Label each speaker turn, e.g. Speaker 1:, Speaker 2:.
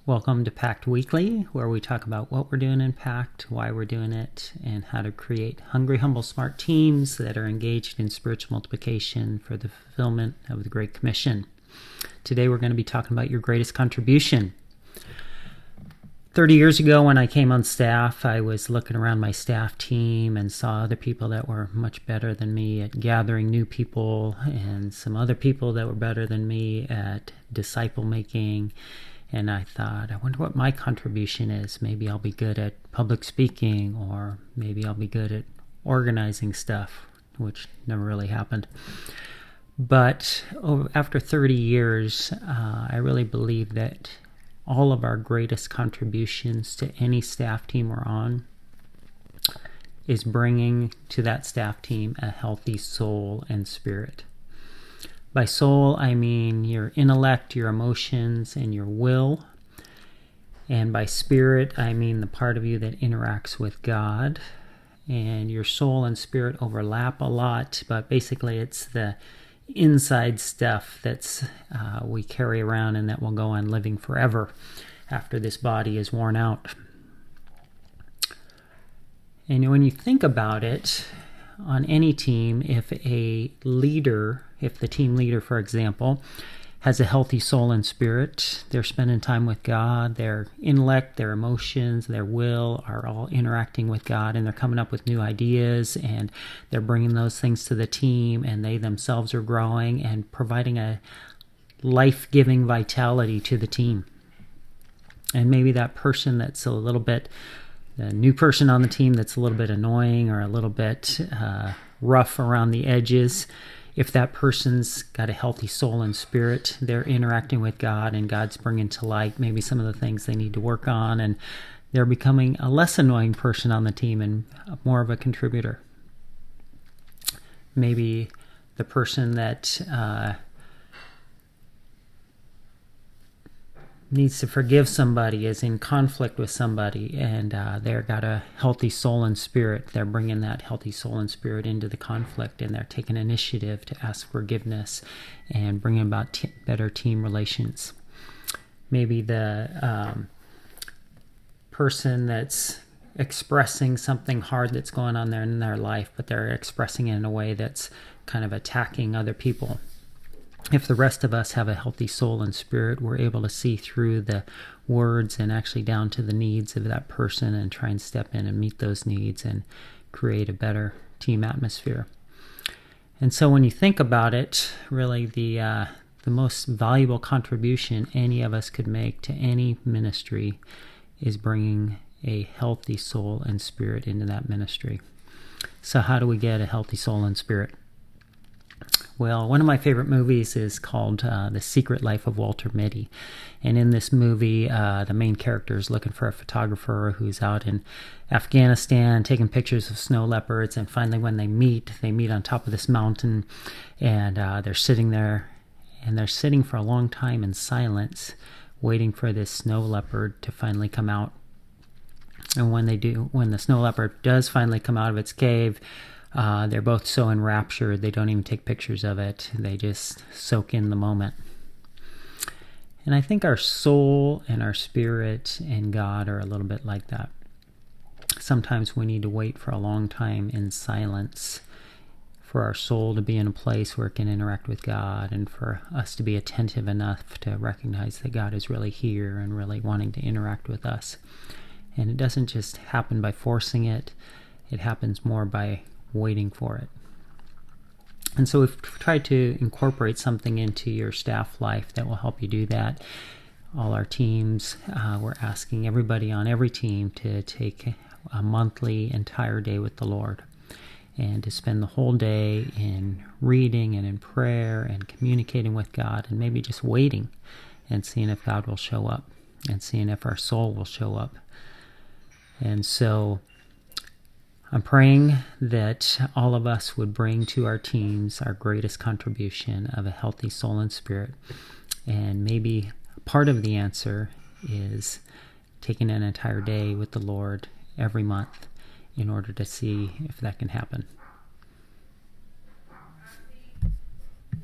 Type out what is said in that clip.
Speaker 1: Welcome to Pact Weekly, where we talk about what we're doing in Pact, why we're doing it, and how to create hungry, humble, smart teams that are engaged in spiritual multiplication for the fulfillment of the Great Commission. Today we're going to be talking about your greatest contribution. 30 years ago when I came on staff, I was looking around my staff team and saw other people that were much better than me at gathering new people and some other people that were better than me at disciple making. And I thought, I wonder what my contribution is. Maybe I'll be good at public speaking, or maybe I'll be good at organizing stuff, which never really happened. But after 30 years, I really believe that all of our greatest contributions to any staff team we're on is bringing to that staff team a healthy soul and spirit. By soul, I mean your intellect, your emotions, and your will. And by spirit, I mean the part of you that interacts with God. And your soul and spirit overlap a lot, but basically it's the inside stuff that's we carry around and that will go on living forever after this body is worn out. And when you think about it, on any team, if the team leader, for example, has a healthy soul and spirit, they're spending time with God, their intellect, their emotions, their will are all interacting with God, and they're coming up with new ideas, and they're bringing those things to the team, and they themselves are growing and providing a life-giving vitality to the team. And maybe that person that's a little bit the new person on the team that's a little bit annoying or a little bit rough around the edges, if that person's got a healthy soul and spirit, they're interacting with God and God's bringing to light maybe some of the things they need to work on, and they're becoming a less annoying person on the team and more of a contributor. Maybe the person that needs to forgive somebody, is in conflict with somebody, and they've got a healthy soul and spirit. They're bringing that healthy soul and spirit into the conflict, and they're taking initiative to ask forgiveness and bringing about better team relations. Maybe the person that's expressing something hard that's going on there in their life, but they're expressing it in a way that's kind of attacking other people. If the rest of us have a healthy soul and spirit, we're able to see through the words and actually down to the needs of that person and try and step in and meet those needs and create a better team atmosphere. And so when you think about it, really the most valuable contribution any of us could make to any ministry is bringing a healthy soul and spirit into that ministry. So how do we get a healthy soul and spirit? Well, one of my favorite movies is called The Secret Life of Walter Mitty. And in this movie, the main character is looking for a photographer who's out in Afghanistan taking pictures of snow leopards. And finally, when they meet on top of this mountain, and they're sitting there, and they're sitting for a long time in silence, waiting for this snow leopard to finally come out. And when the snow leopard does finally come out of its cave, they're both so enraptured, they don't even take pictures of it. They just soak in the moment. And I think our soul and our spirit and God are a little bit like that. Sometimes we need to wait for a long time in silence for our soul to be in a place where it can interact with God, and for us to be attentive enough to recognize that God is really here and really wanting to interact with us. And it doesn't just happen by forcing it. It happens more by waiting for it. And so we've tried to incorporate something into your staff life that will help you do that. All our teams, we're asking everybody on every team to take a monthly entire day with the Lord, and to spend the whole day in reading and in prayer and communicating with God, and maybe just waiting and seeing if God will show up and seeing if our soul will show up. And so I'm praying that all of us would bring to our teams our greatest contribution of a healthy soul and spirit. And maybe part of the answer is taking an entire day with the Lord every month in order to see if that can happen.